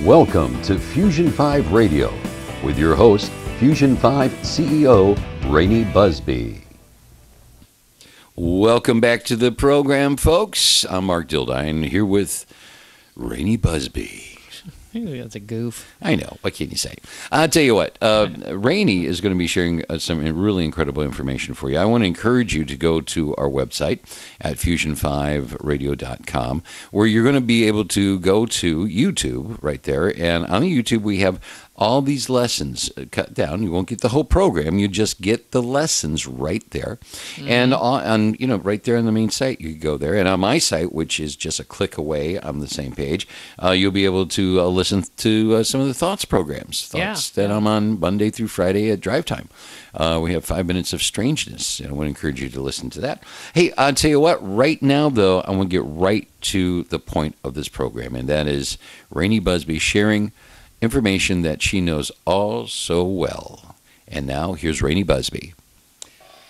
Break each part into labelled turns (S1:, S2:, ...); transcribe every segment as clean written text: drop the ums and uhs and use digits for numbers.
S1: Welcome to Fusion 5 Radio with your host, Fusion 5 CEO, Rainee Busby. Welcome back to the program, folks. I'm Mark Dildine here with Rainee Busby.
S2: That's a goof.
S1: I know. What can you say? I'll tell you what. Rainee is going to be sharing some really incredible information for you. I want to encourage you to go to our website at fusion5radio.com, where you're going to be able to go to YouTube right there. And on the YouTube, we have all these lessons cut down. You won't get the whole program. You just get the lessons right there. Mm-hmm. And on right there on the main site, you can go there. And on my site, which is just a click away on the same page, you'll be able to listen to some of the Thoughts programs. That I'm on Monday through Friday at drive time. We have 5 minutes of strangeness, and I want to encourage you to listen to that. Hey, I'll tell you what, right now, though, I want to get right to the point of this program, and that is Rainee Busby sharing information that she knows all so well. And now, here's Rainee Busby.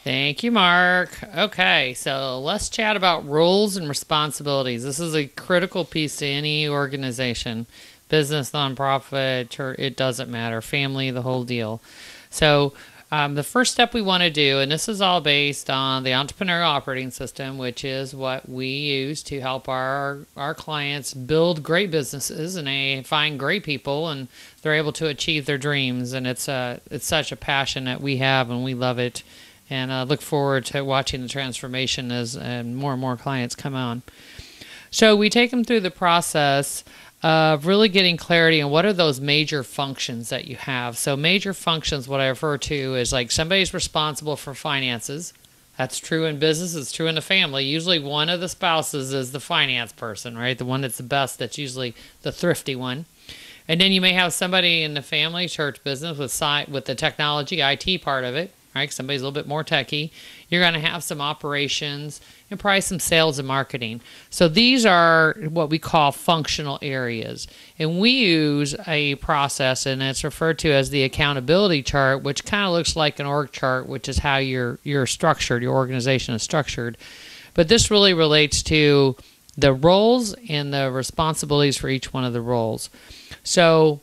S2: Thank you, Mark. Okay, so let's chat about roles and responsibilities. This is a critical piece to any organization, business, nonprofit, church, it doesn't matter, family, the whole deal. So the first step we want to do, and this is all based on the Entrepreneurial Operating System, which is what we use to help our clients build great businesses, and they find great people, and they're able to achieve their dreams. And it's such a passion that we have, and we love it. And I look forward to watching the transformation as more and more clients come on. So we take them through the process of really getting clarity on what are those major functions that you have. So major functions, what I refer to is like somebody's responsible for finances. That's true in business. It's true in the family. Usually one of the spouses is the finance person, right? The one that's the best. That's usually the thrifty one. And then you may have somebody in the family, church, business with the technology, IT part of it, right? Somebody's a little bit more techie. You're going to have some operations and probably some sales and marketing. So these are what we call functional areas. And we use a process, and it's referred to as the accountability chart, which kind of looks like an org chart, which is how you're structured, your organization is structured. But this really relates to the roles and the responsibilities for each one of the roles. So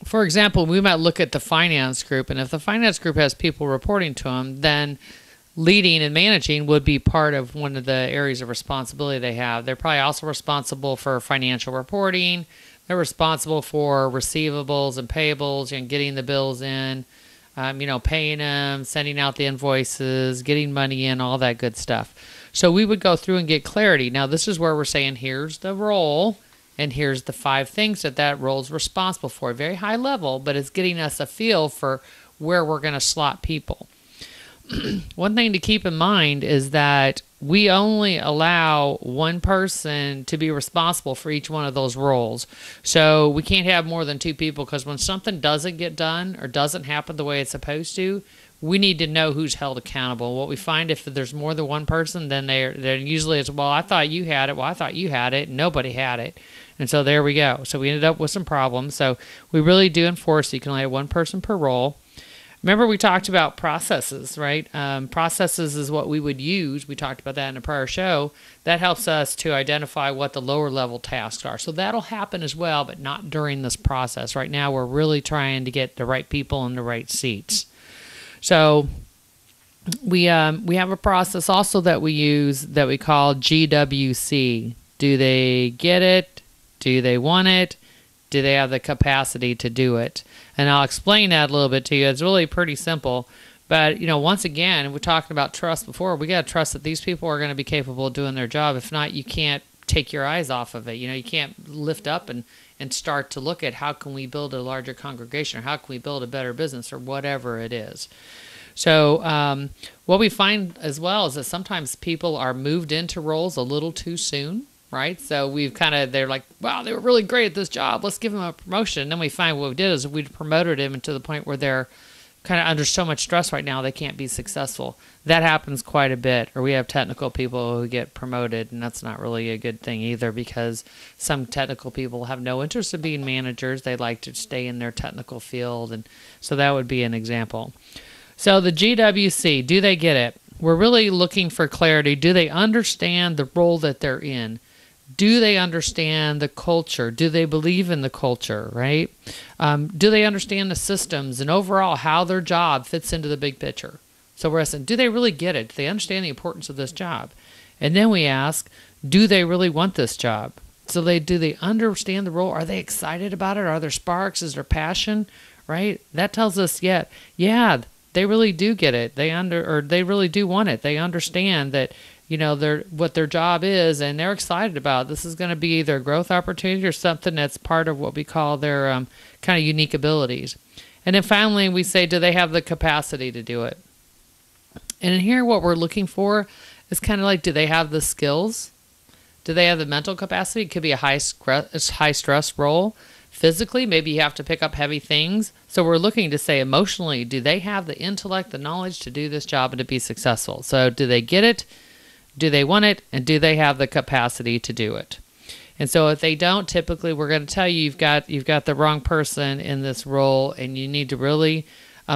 S2: for example, we might look at the finance group, and if the finance group has people reporting to them, then leading and managing would be part of one of the areas of responsibility they have. They're probably also responsible for financial reporting. They're responsible for receivables and payables and getting the bills in, paying them, sending out the invoices, getting money in, all that good stuff. So we would go through and get clarity. Now, this is where we're saying, here's the role, and here's the 5 things that role is responsible for. Very high level, but it's getting us a feel for where we're going to slot people. One thing to keep in mind is that we only allow one person to be responsible for each one of those roles. So we can't have more than 2 people, because when something doesn't get done or doesn't happen the way it's supposed to, we need to know who's held accountable. What we find, if there's more than one person, then they're usually it's, well, I thought you had it. Well, I thought you had it. And nobody had it. And so there we go. So we ended up with some problems. So we really do enforce you can only have one person per role. Remember, we talked about processes, right? Processes is what we would use. We talked about that in a prior show. That helps us to identify what the lower level tasks are. So that'll happen as well, but not during this process. Right now, we're really trying to get the right people in the right seats. So we have a process also that we use that we call GWC. Do they get it? Do they want it? Do they have the capacity to do it? And I'll explain that a little bit to you. It's really pretty simple. But, once again, we're talking about trust before. We got to trust that these people are going to be capable of doing their job. If not, you can't take your eyes off of it. You can't lift up and start to look at how can we build a larger congregation, or how can we build a better business, or whatever it is. So what we find as well is that sometimes people are moved into roles a little too soon. Right? So they're like, wow, they were really great at this job. Let's give them a promotion. And then we find what we did is we promoted them to the point where they're kind of under so much stress right now they can't be successful. That happens quite a bit. Or we have technical people who get promoted, and that's not really a good thing either, because some technical people have no interest in being managers. They like to stay in their technical field. And so that would be an example. So the GWC, do they get it? We're really looking for clarity. Do they understand the role that they're in? do they understand the culture? Do they believe in the culture, right? Do they understand the systems and overall how their job fits into the big picture? So we're asking, do they really get it? Do they understand the importance of this job? And then we ask, do they really want this job? So do they understand the role? Are they excited about it? Are there sparks? Is there passion? Right? That tells us, yeah, they really do get it. They really do want it. They understand that, what their job is, and they're excited about it. This is going to be either a growth opportunity or something that's part of what we call their kind of unique abilities. And then finally, we say, do they have the capacity to do it? And in here, what we're looking for is kind of like, do they have the skills? Do they have the mental capacity? It could be a high stress role. Physically, maybe you have to pick up heavy things. So we're looking to say emotionally, do they have the intellect, the knowledge to do this job and to be successful? So do they get it? Do they want it? And do they have the capacity to do it? And so if they don't, typically we're going to tell you you've got the wrong person in this role, and you need to really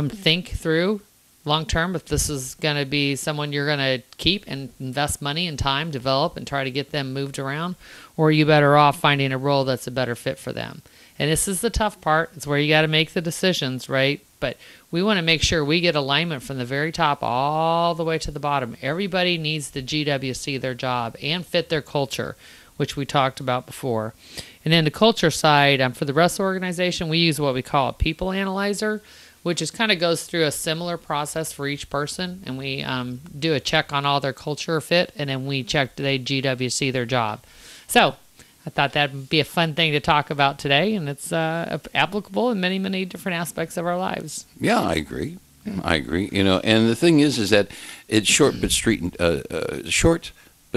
S2: think through long term if this is going to be someone you're going to keep and invest money and time, develop, and try to get them moved around, or are you better off finding a role that's a better fit for them? And this is the tough part. It's where you got to make the decisions, right? But we want to make sure we get alignment from the very top all the way to the bottom. Everybody needs to GWC their job and fit their culture, which we talked about before. And then the culture side, for the rest of the organization, we use what we call a people analyzer, which is kind of goes through a similar process for each person. And we do a check on all their culture fit, and then we check do they GWC their job. So I thought that would be a fun thing to talk about today, and it's applicable in many, many different aspects of our lives.
S1: Yeah, I agree. And the thing is that it's short but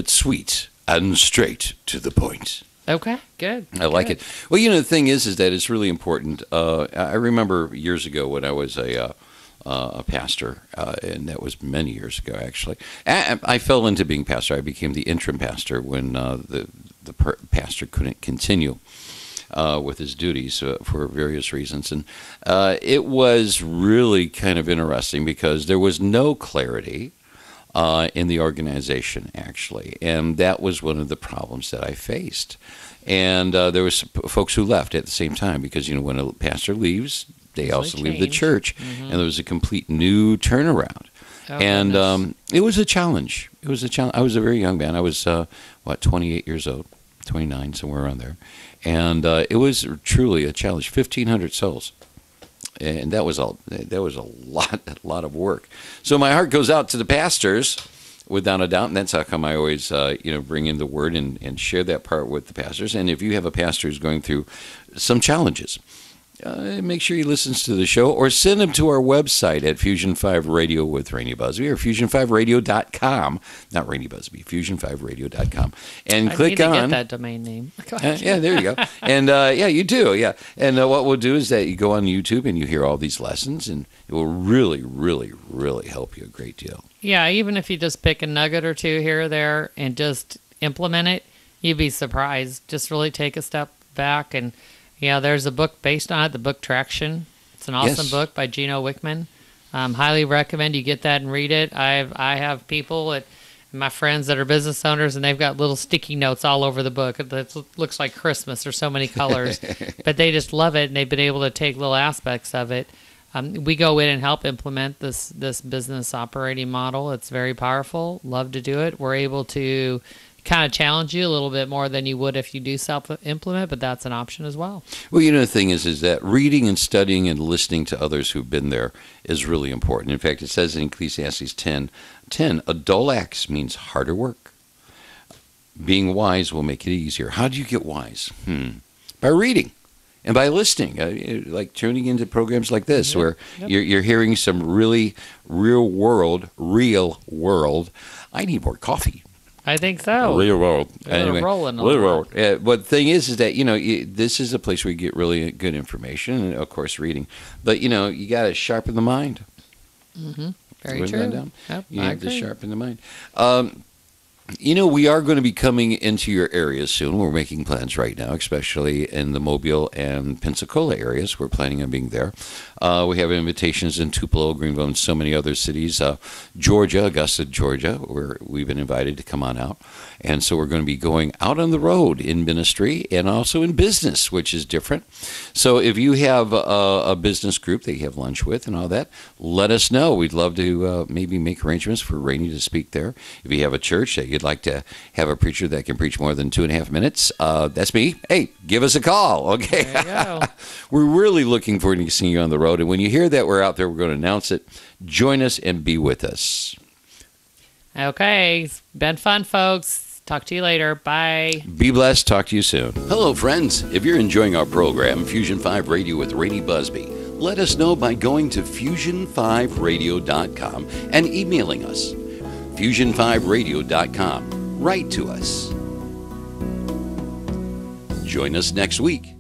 S1: sweet and straight to the point.
S2: Okay, good.
S1: I like it. Well, the thing is that it's really important. I remember years ago when I was a pastor, and that was many years ago, actually. I fell into being pastor. I became the interim pastor when the pastor couldn't continue with his duties for various reasons. And it was really kind of interesting because there was no clarity in the organization, actually. And that was one of the problems that I faced. And there was folks who left at the same time because, when a pastor leaves, they also leave the church. Mm-hmm. And there was a complete new turnaround. Oh, and it was a challenge. I was a very young man. I was, 28 years old, 29, somewhere around there. And it was truly a challenge, 1,500 souls. And that was a lot of work. So my heart goes out to the pastors, without a doubt, and that's how come I always bring in the word and share that part with the pastors. And if you have a pastor who's going through some challenges, make sure he listens to the show, or send him to our website at Fusion 5 Radio with Rainee Busby, or fusion5radio.com. Not Rainee Busby, fusion5radio.com. And click on. I need to get that domain name. Yeah, there you go. And you do, yeah. And what we'll do is that you go on YouTube and you hear all these lessons, and it will really, really, really help you a great deal.
S2: Yeah, even if you just pick a nugget or two here or there and just implement it, you'd be surprised. Just really take a step back. And there's a book based on it, the book Traction. It's an awesome book by Gino Wickman. Highly recommend you get that and read it. I have people, my friends that are business owners, and they've got little sticky notes all over the book. It looks like Christmas. There's so many colors. But they just love it, and they've been able to take little aspects of it. We go in and help implement this business operating model. It's very powerful. Love to do it. We're able to kind of challenge you a little bit more than you would if you do self-implement, but that's an option as well.
S1: Well, the thing is that reading and studying and listening to others who've been there is really important. In fact, it says in Ecclesiastes 10:10, a dull axe means harder work. Being wise will make it easier. How do you get wise? By reading. And by listening, like tuning into programs like this, where you're hearing some really real world. I need more coffee.
S2: I think so.
S1: Real world.
S2: Anyway, rolling
S1: real world. But the thing is that this is a place where you get really good information, and of course reading. But you got to sharpen the mind.
S2: Mm-hmm. Very true.
S1: Yep, you have to sharpen the mind. We are going to be coming into your areas soon. We're making plans right now, especially in the Mobile and Pensacola areas. We're planning on being there. We have invitations in Tupelo, Greenville, and so many other cities. Georgia, Augusta, Georgia, where we've been invited to come on out. And so we're going to be going out on the road in ministry and also in business, which is different. So if you have a business group that you have lunch with and all that, let us know. We'd love to maybe make arrangements for Rainee to speak there. If you have a church that you'd like to have a preacher that can preach more than 2.5 minutes, that's me. Hey, give us a call, okay?
S2: There you go.
S1: We're really looking forward to seeing you on the road. And when you hear that we're out there, we're going to announce it. Join us and be with us.
S2: Okay. It's been fun, folks. Talk to you later. Bye.
S1: Be blessed. Talk to you soon.
S3: Hello, friends. If you're enjoying our program, Fusion 5 Radio with Rainee Busby, let us know by going to fusion5radio.com and emailing us. fusion5radio.com. Write to us. Join us next week.